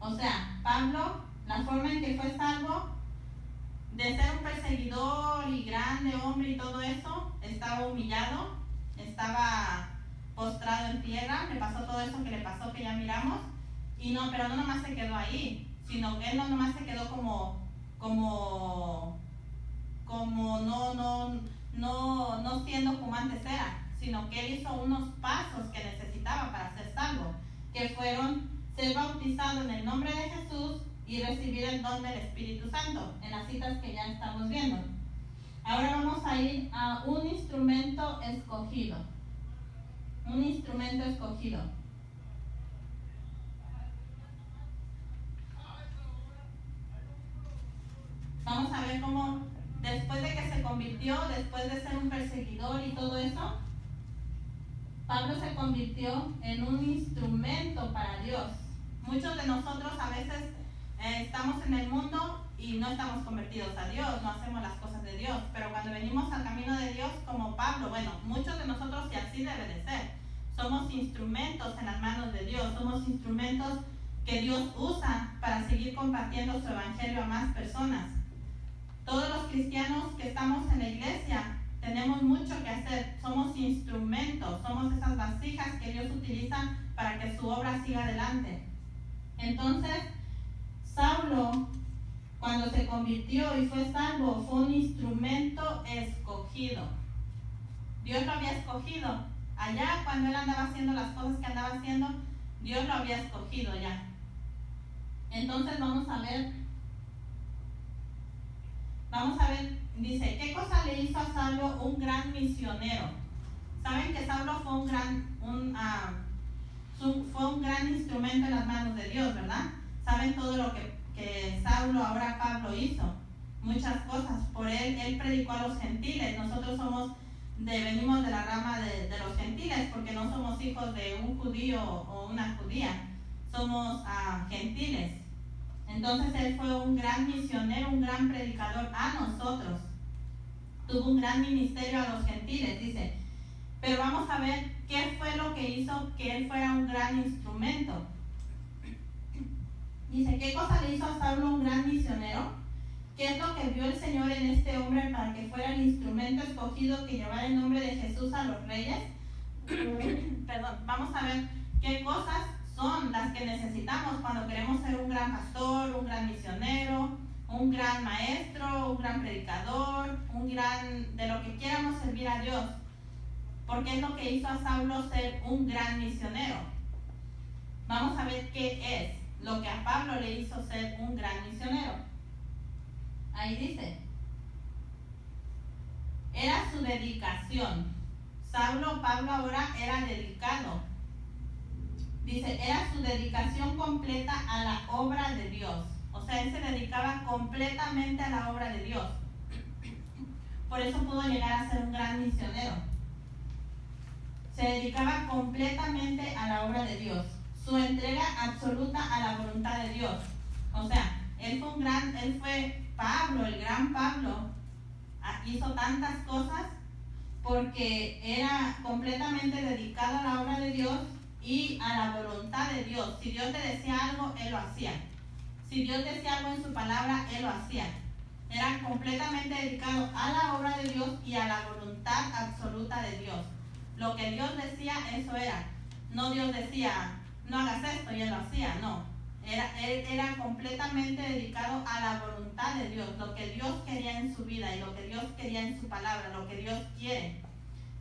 O sea, Pablo, la forma en que fue salvo, de ser un perseguidor y grande hombre y todo eso, estaba humillado, estaba postrado en tierra, le pasó todo eso que le pasó que ya miramos, pero no nomás se quedó ahí, sino que él no nomás se quedó como no siendo como antes era, sino que él hizo unos pasos que necesitaba para ser salvo, que fueron ser bautizado en el nombre de Jesús y recibir el don del Espíritu Santo, en las citas que ya estamos viendo. Ahora vamos a ir a un instrumento escogido. Un instrumento escogido. Vamos a ver cómo, después de que se convirtió, después de ser un perseguidor y todo eso, Pablo se convirtió en un instrumento para Dios. Muchos de nosotros a veces estamos en el mundo y no estamos convertidos a Dios, no hacemos las cosas de Dios, pero cuando venimos al camino de Dios como Pablo, muchos de nosotros, y así debe de ser, somos instrumentos en las manos de Dios, somos instrumentos que Dios usa para seguir compartiendo su evangelio a más personas. Todos los cristianos que estamos en la iglesia tenemos mucho que hacer, somos instrumentos, somos esas vasijas que Dios utiliza para que su obra siga adelante. Entonces, Saulo, cuando se convirtió y fue salvo, fue un instrumento escogido. Dios lo había escogido. Allá, cuando él andaba haciendo las cosas que andaba haciendo, Dios lo había escogido ya. Entonces vamos a ver, dice, ¿qué cosa le hizo a Saulo un gran misionero? Saben que Saulo fue un gran instrumento en las manos de Dios, ¿verdad? Saben todo lo que Saulo, ahora Pablo, hizo. Muchas cosas. Por él predicó a los gentiles. Nosotros venimos de la rama de los gentiles, porque no somos hijos de un judío o una judía. Somos gentiles. Entonces él fue un gran misionero, un gran predicador a nosotros. Tuvo un gran ministerio a los gentiles, dice. Pero vamos a ver qué fue lo que hizo que él fuera un gran instrumento. Dice, ¿qué cosa le hizo a Saulo un gran misionero? ¿Qué es lo que vio el Señor en este hombre para que fuera el instrumento escogido que llevara el nombre de Jesús a los reyes? Perdón, vamos a ver qué cosas son las que necesitamos cuando queremos ser un gran pastor, un gran misionero, un gran maestro, un gran predicador, de lo que quieramos servir a Dios, porque es lo que hizo a Saulo ser un gran misionero. Vamos a ver qué es lo que a Pablo le hizo ser un gran misionero. Ahí dice, era su dedicación. Pablo ahora era dedicado. Dice, era su dedicación completa a la obra de Dios. O sea, él se dedicaba completamente a la obra de Dios. Por eso pudo llegar a ser un gran misionero. Se dedicaba completamente a la obra de Dios. Su entrega absoluta a la voluntad de Dios. O sea, él fue Pablo, el gran Pablo. Hizo tantas cosas porque era completamente dedicado a la obra de Dios y a la voluntad de Dios. Si Dios le decía algo, él lo hacía. Si Dios decía algo en su palabra, él lo hacía. Era completamente dedicado a la obra de Dios y a la voluntad absoluta de Dios. Lo que Dios decía, eso era. No Dios decía, no hagas esto, y él lo hacía, no. Él era completamente dedicado a la voluntad de Dios, lo que Dios quería en su vida y lo que Dios quería en su palabra, lo que Dios quiere.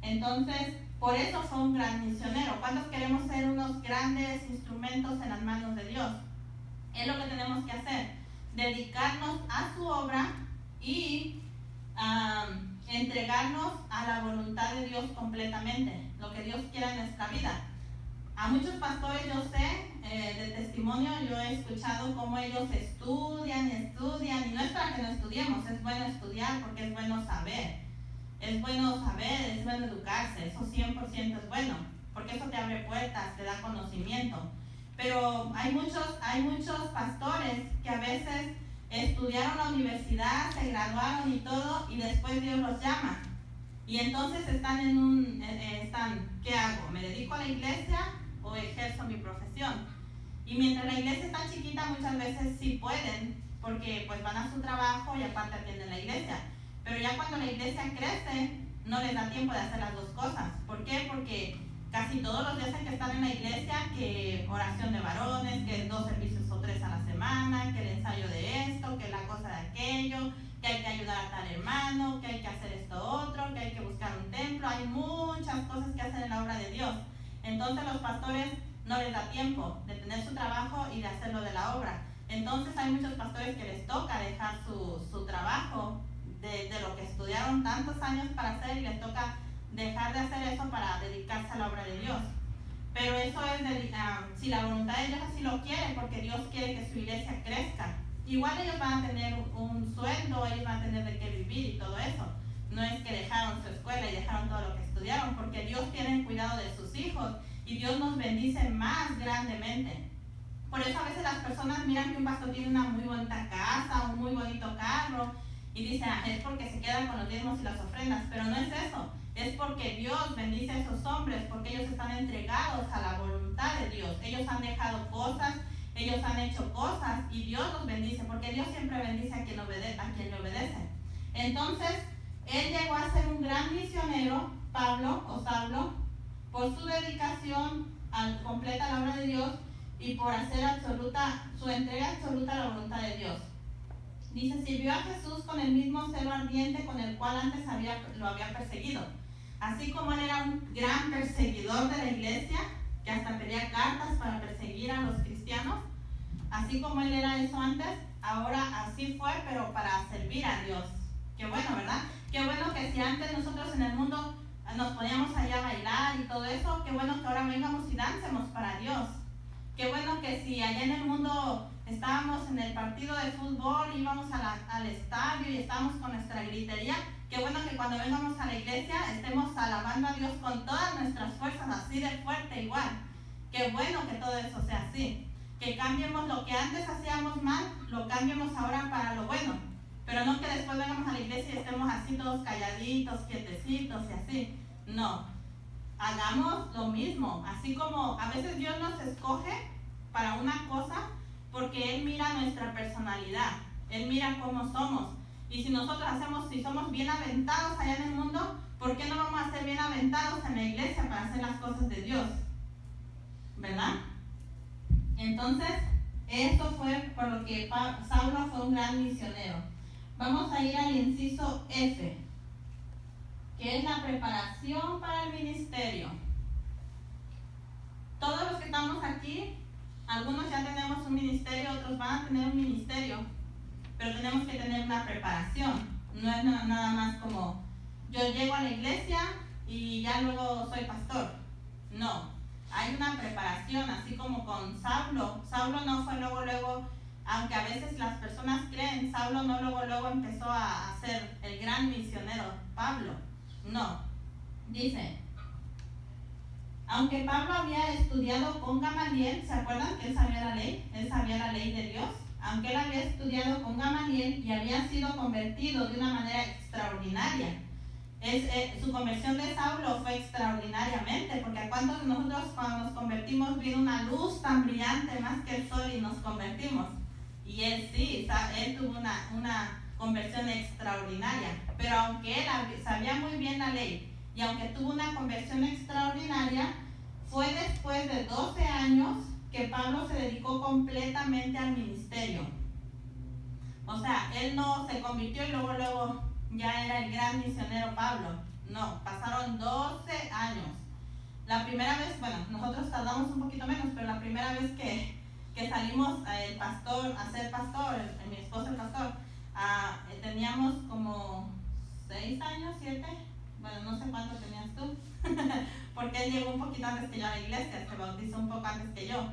Entonces, por eso fue un gran misionero. ¿Cuántos queremos ser unos grandes instrumentos en las manos de Dios? Es lo que tenemos que hacer, dedicarnos a su obra y entregarnos a la voluntad de Dios completamente, lo que Dios quiera en nuestra vida. A muchos pastores yo sé, de testimonio, yo he escuchado cómo ellos estudian, y no es para que no estudiemos, es bueno estudiar porque es bueno saber. Es bueno saber, es bueno educarse, eso 100% es bueno, porque eso te abre puertas, te da conocimiento. Pero hay muchos pastores que a veces estudiaron la universidad, se graduaron y todo, y después Dios los llama. Y entonces están ¿qué hago? ¿Me dedico a la iglesia o ejerzo mi profesión? Y mientras la iglesia está chiquita, muchas veces sí pueden, porque pues van a su trabajo y aparte atienden la iglesia. Pero ya cuando la iglesia crece, no les da tiempo de hacer las dos cosas. ¿Por qué? Porque casi todos los días hay que estar en la iglesia, que oración de varones, que 2 servicios o 3 a la semana, que el ensayo de esto, que la cosa de aquello, que hay que ayudar a tal hermano, que hay que hacer esto otro, que hay que buscar un templo. Hay muchas cosas que hacer en la obra de Dios. Entonces los pastores no les da tiempo de tener su trabajo y de hacerlo de la obra. Entonces hay muchos pastores que les toca dejar su trabajo de lo que estudiaron tantos años para hacer, y les toca dejar de hacer eso para dedicarse a la obra de Dios. Pero eso es si la voluntad de Dios así lo quiere, porque Dios quiere que su iglesia crezca. Igual ellos van a tener un sueldo, ellos van a tener de qué vivir y todo eso. No es que dejaron su escuela y dejaron todo lo que estudiaron, porque Dios tiene cuidado de sus hijos y Dios nos bendice más grandemente. Por eso a veces las personas miran que un pastor tiene una muy bonita casa, un muy bonito carro, y dicen, es porque se quedan con los diezmos y las ofrendas. Pero no es eso, es porque Dios bendice a esos hombres, porque ellos están entregados a la voluntad de Dios. Ellos han dejado cosas, ellos han hecho cosas, y Dios los bendice, porque Dios siempre bendice a quien le obedece. Entonces, él llegó a ser un gran misionero, Saulo, por su dedicación completa a la obra de Dios y por hacer su entrega absoluta a la voluntad de Dios. Dice, sirvió a Jesús con el mismo celo ardiente con el cual antes lo había perseguido. Así como él era un gran perseguidor de la iglesia, que hasta pedía cartas para perseguir a los cristianos, así como él era eso antes, ahora así fue, pero para servir a Dios. Qué bueno, ¿verdad? Qué bueno que si antes nosotros en el mundo nos poníamos allá a bailar y todo eso, qué bueno que ahora vengamos y dancemos para Dios. Qué bueno que si allá en el mundo estábamos en el partido de fútbol, íbamos al estadio y estábamos con nuestra gritería, qué bueno que cuando vengamos a la iglesia estemos alabando a Dios con todas nuestras fuerzas, así de fuerte igual. Qué bueno que todo eso sea así. Que cambiemos lo que antes hacíamos mal, lo cambiemos ahora para lo bueno. Pero no que después vengamos a la iglesia y estemos así todos calladitos, quietecitos y así. No, hagamos lo mismo. Así como a veces Dios nos escoge para una cosa, porque Él mira nuestra personalidad, Él mira cómo somos. Y si nosotros si somos bien aventados allá en el mundo, ¿por qué no vamos a ser bien aventados en la iglesia para hacer las cosas de Dios? ¿Verdad? Entonces, Esto fue por lo que Saulo fue un gran misionero. Vamos a ir al inciso F, que es la preparación para el ministerio. Todos los que estamos aquí, algunos ya tenemos un ministerio, otros van a tener un ministerio, pero tenemos que tener una preparación. No es nada más como yo llego a la iglesia y ya luego soy pastor. No, hay una preparación, así como con Saulo. Saulo no fue luego, aunque a veces las personas creen, Saulo no luego empezó a ser el gran misionero Pablo. No, dice, aunque Pablo había estudiado con Gamaliel, ¿se acuerdan que él sabía la ley? Él sabía la ley de Dios. Aunque él había estudiado con Gamaliel y había sido convertido de una manera extraordinaria. Su conversión de Saulo fue extraordinariamente, porque a cuántos de nosotros cuando nos convertimos viene una luz tan brillante más que el sol y nos convertimos. Y él sí, él tuvo una conversión extraordinaria. Pero aunque él sabía muy bien la ley y aunque tuvo una conversión extraordinaria, fue después de 12 años que Pablo se dedicó completamente al ministerio. O sea, él no se convirtió y luego ya era el gran misionero Pablo. No, pasaron 12 años. La primera vez, bueno, nosotros tardamos un poquito menos, pero la primera vez que salimos el pastor, a ser pastor, mi esposo el pastor, teníamos como 6 años, 7, bueno, no sé cuánto tenías tú, porque él llegó un poquito antes que yo a la iglesia, se bautizó un poco antes que yo.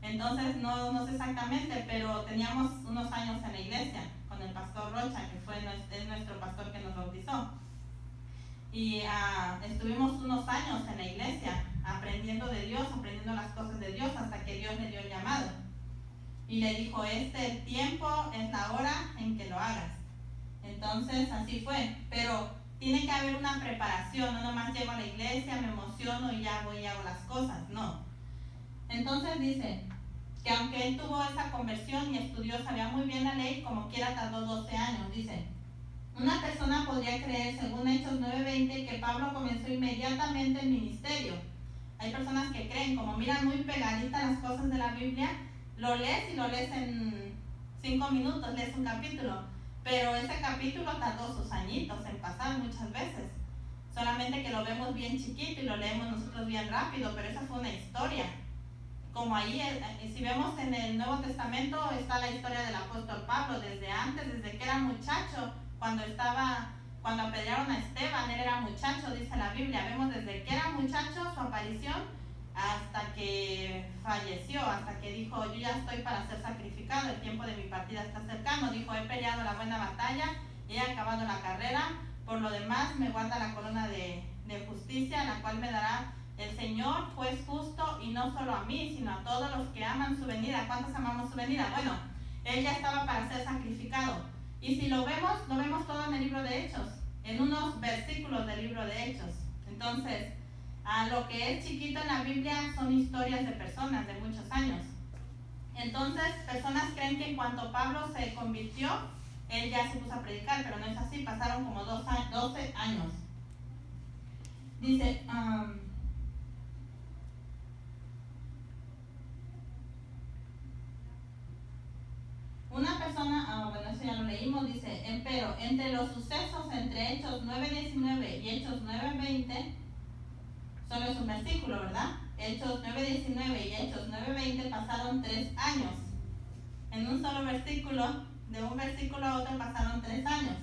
Entonces, no sé exactamente, pero teníamos unos años en la iglesia con el pastor Rocha, que es nuestro pastor que nos bautizó. Y estuvimos unos años en la iglesia aprendiendo de Dios, aprendiendo las cosas de Dios, hasta que Dios le dio el llamado. Y le dijo, el tiempo es la hora en que lo hagas. Entonces, así fue. Pero tiene que haber una preparación, no nomás llego a la iglesia, me emociono y ya voy y hago las cosas, no. Entonces dice que aunque él tuvo esa conversión y estudió, sabía muy bien la ley, como quiera tardó 12 años. Dice, una persona podría creer, según Hechos 9:20, que Pablo comenzó inmediatamente el ministerio. Hay personas que creen, como miran muy pegaditas las cosas de la Biblia, lo lees y lo lees en 5 minutos, lees un capítulo. Pero ese capítulo tardó sus añitos en pasar muchas veces. Solamente que lo vemos bien chiquito y lo leemos nosotros bien rápido, pero esa fue una historia. Como ahí, si vemos en el Nuevo Testamento, está la historia del apóstol Pablo, desde antes, desde que era muchacho, cuando apedrearon a Esteban, él era muchacho, dice la Biblia. Vemos desde que era muchacho su aparición hasta que falleció, hasta que dijo, yo ya estoy para ser sacrificado, el tiempo de mi partida está cercano. Dijo, he peleado la buena batalla, he acabado la carrera, por lo demás me guarda la corona de justicia, la cual me dará el Señor, juez justo, y no solo a mí, sino a todos los que aman su venida. ¿Cuántos amamos su venida? Bueno, él ya estaba para ser sacrificado. Y si lo vemos todo en el libro de Hechos, en unos versículos del libro de Hechos. Entonces, lo que es chiquito en la Biblia son historias de personas de muchos años. Entonces, personas creen que en cuanto Pablo se convirtió, él ya se puso a predicar, pero no es así, pasaron como 12 años. Dice, una persona, bueno, eso ya lo leímos, dice, empero, entre los sucesos entre Hechos 9:19 y Hechos 9:20, solo es un versículo, ¿verdad? Hechos 9:19 y Hechos 9:20 pasaron 3 años. En un solo versículo, de un versículo a otro pasaron 3 años.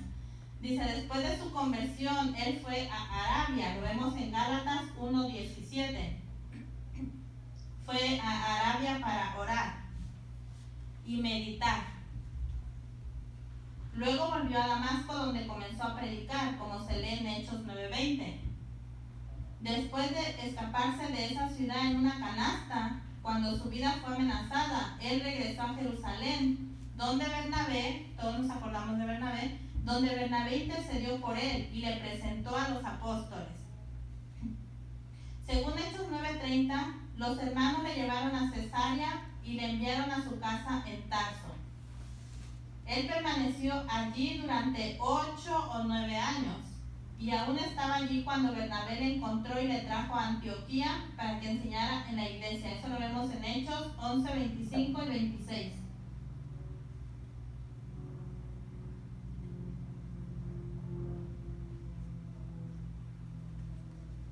Dice, después de su conversión, él fue a Arabia, lo vemos en Gálatas 1:17. Fue a Arabia para orar y meditar. Luego volvió a Damasco, donde comenzó a predicar, como se lee en Hechos 9:20. Después de escaparse de esa ciudad en una canasta, cuando su vida fue amenazada, él regresó a Jerusalén, donde Bernabé, todos nos acordamos de Bernabé, donde Bernabé intercedió por él y le presentó a los apóstoles. Según Hechos 9:30, los hermanos le llevaron a Cesarea y le enviaron a su casa en Tarso. Él permaneció allí durante 8 o 9 años. y aún estaba allí cuando Bernabé le encontró y le trajo a Antioquía para que enseñara en la iglesia. Eso lo vemos en Hechos 11, 25 y 26.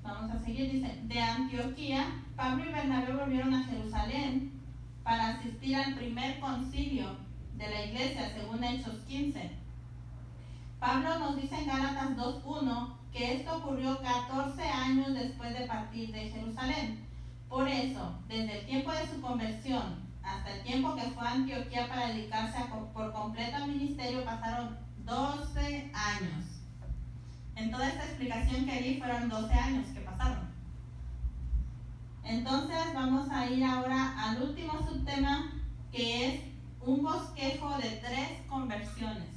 Vamos a seguir, dice, de Antioquía, Pablo y Bernabé volvieron a Jerusalén para asistir al primer concilio de la iglesia, según Hechos 15. Pablo nos dice en Gálatas 2:1 que esto ocurrió 14 años después de partir de Jerusalén. Por eso, desde el tiempo de su conversión hasta el tiempo que fue a Antioquía para dedicarse por completo al ministerio, pasaron 12 años. En toda esta explicación que di fueron 12 años que pasaron. Entonces vamos a ir ahora al último subtema, que es un bosquejo de 3 conversiones.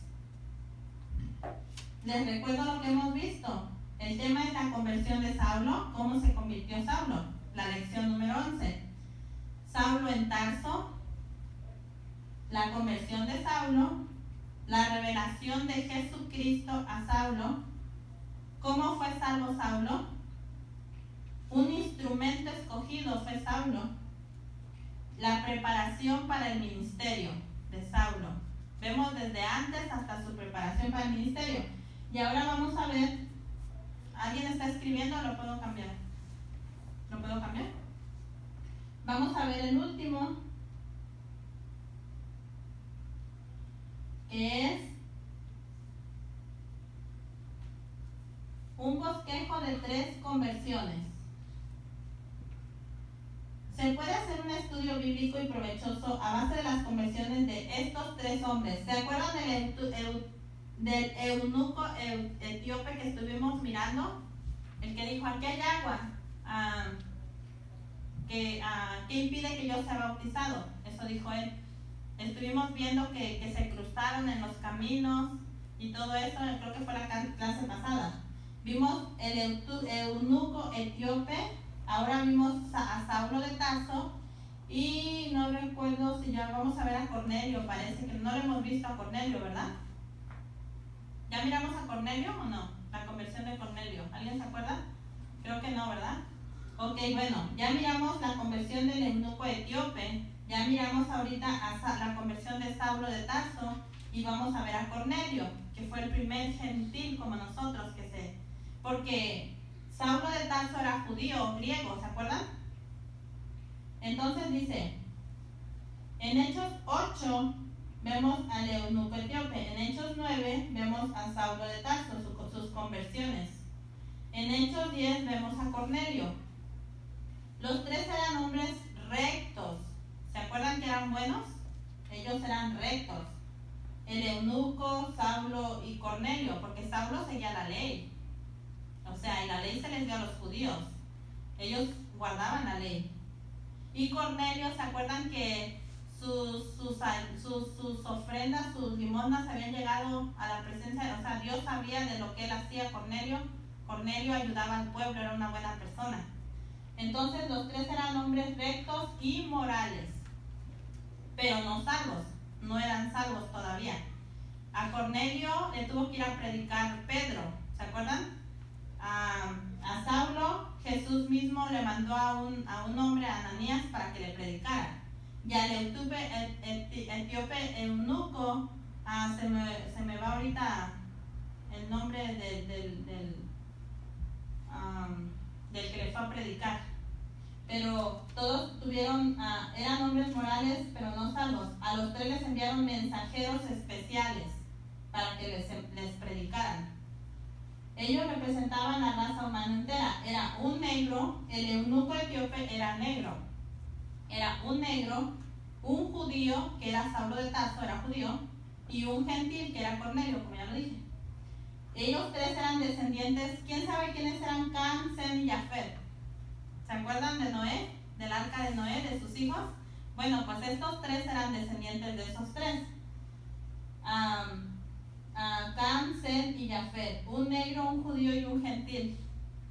Les recuerdo lo que hemos visto. El tema es la conversión de Saulo, cómo se convirtió Saulo, la lección número 11. Saulo en Tarso, la conversión de Saulo, la revelación de Jesucristo a Saulo, cómo fue salvo Saulo, un instrumento escogido fue Saulo, la preparación para el ministerio de Saulo. Vemos desde antes hasta su preparación para el ministerio. Y ahora vamos a ver, ¿alguien está escribiendo o lo puedo cambiar? ¿Lo puedo cambiar? Vamos a ver el último, que es un bosquejo de 3 conversiones. Se puede hacer un estudio bíblico y provechoso a base de las conversiones de estos 3 hombres. ¿Se acuerdan del eunuco etíope que estuvimos mirando? El que dijo, aquí hay agua, ¿qué impide que yo sea bautizado? Eso dijo él. Estuvimos viendo que se cruzaron en los caminos y todo eso, creo que fue la clase pasada. Vimos el eunuco etíope, ahora vimos a Saulo de Tarso, y no recuerdo si ya vamos a ver a Cornelio, parece que no lo hemos visto a Cornelio, ¿verdad? ¿Ya miramos a Cornelio o no? La conversión de Cornelio, ¿alguien se acuerda? Creo que no, ¿verdad? Ok, bueno, ya miramos la conversión del eunuco etíope, ya miramos ahorita la conversión de Saulo de Tarso, y vamos a ver a Cornelio, que fue el primer gentil como nosotros porque Saulo de Tarso era judío, griego, ¿se acuerdan? Entonces dice, en Hechos 8 vemos al eunuco etíope, en Hechos 9 vemos a Saulo de Tarso, sus conversiones. En Hechos 10 vemos a Cornelio. Los 3 eran hombres rectos. ¿Se acuerdan que eran buenos? Ellos eran rectos. El eunuco, Saulo y Cornelio, porque Saulo seguía la ley. O sea, y la ley se les dio a los judíos. Ellos guardaban la ley. Y Cornelio, ¿se acuerdan que sus ofrendas, sus limosnas habían llegado a la presencia? O sea, Dios sabía de lo que él hacía, Cornelio. Cornelio ayudaba al pueblo, era una buena persona. Entonces los 3 eran hombres rectos y morales, pero no salvos, no eran salvos todavía. A Cornelio le tuvo que ir a predicar Pedro, ¿se acuerdan? A Saulo, Jesús mismo le mandó a un hombre, a Ananías, para que le predicara. Y al etíope eunuco, se me va ahorita el nombre del que le fue a predicar. Pero todos eran hombres morales, pero no salvos. A los 3 les enviaron mensajeros especiales para que les predicaran. Ellos representaban la raza humana entera. Era un negro, el eunuco etíope era negro. Era un negro, un judío, que era Saulo de Tarso, era judío, y un gentil, que era Cornelio, como ya lo dije. Ellos 3 eran descendientes. ¿Quién sabe quiénes eran Cam, Sem y Jafet? ¿Se acuerdan de Noé? Del arca de Noé, de sus hijos. Bueno, pues estos 3 eran descendientes de esos 3. Cam, Sem y Jafet. Un negro, un judío y un gentil.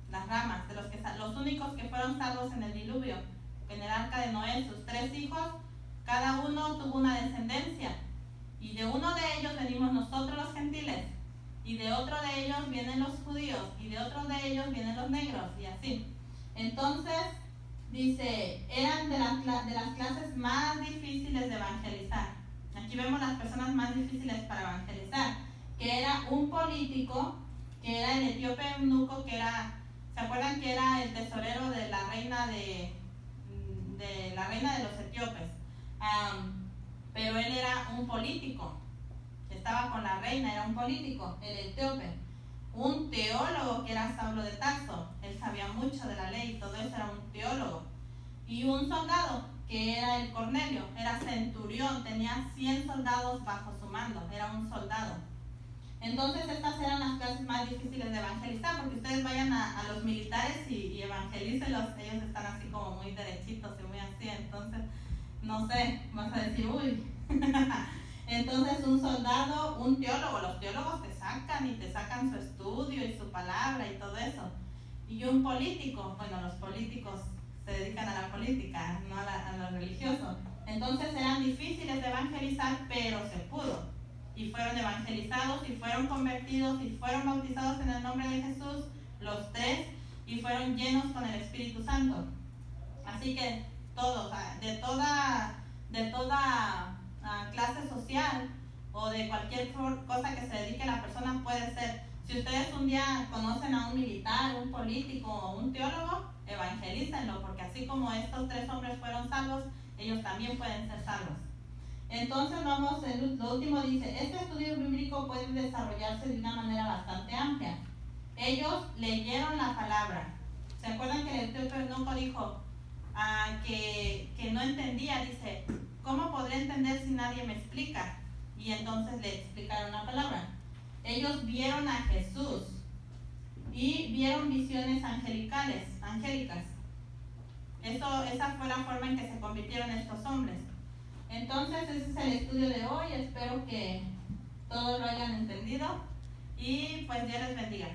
Las ramas, de los únicos que fueron salvos en el diluvio. En el arca de Noé, sus 3 hijos, cada uno tuvo una descendencia. Y de uno de ellos venimos nosotros los gentiles. y de otro de ellos vienen los judíos, y de otro de ellos vienen los negros, y así. Entonces, dice, eran de las clases más difíciles de evangelizar. Aquí vemos las personas más difíciles para evangelizar, que era un político, que era el etíope eunuco, que era, ¿se acuerdan que era el tesorero de la reina de los etíopes? Pero él era un político, estaba con la reina, era un político, el etíope. Un teólogo, que era Saulo de Tarso, él sabía mucho de la ley y todo eso, era un teólogo. Y un soldado, que era el Cornelio, era centurión, tenía 100 soldados bajo su mando, era un soldado. Entonces estas eran las clases más difíciles de evangelizar, porque ustedes vayan a los militares y evangelícelos, ellos están así como muy derechitos y muy así, entonces, no sé, vas a decir, uy. Entonces un soldado, un teólogo, los teólogos te sacan su estudio y su palabra y todo eso. Y un político, bueno, los políticos se dedican a la política, no a lo religioso. Entonces eran difíciles de evangelizar, pero se pudo. Y fueron evangelizados, y fueron convertidos, y fueron bautizados en el nombre de Jesús, los tres, y fueron llenos con el Espíritu Santo. Así que todos, de toda clase social o de cualquier cosa que se dedique la persona puede ser. Si ustedes un día conocen a un militar, un político o un teólogo, evangelícenlo, porque así como estos tres hombres fueron salvos, ellos también pueden ser salvos. Entonces vamos, lo último dice, este estudio bíblico puede desarrollarse de una manera bastante amplia. Ellos leyeron la palabra. ¿Se acuerdan que el etíope eunuco dijo que no entendía? Dice, ¿cómo podré entender si nadie me explica? Y entonces le explicaron la palabra. Ellos vieron a Jesús y vieron visiones angélicas. Esa fue la forma en que se convirtieron estos hombres. Entonces ese es el estudio de hoy, espero que todos lo hayan entendido y pues Dios les bendiga.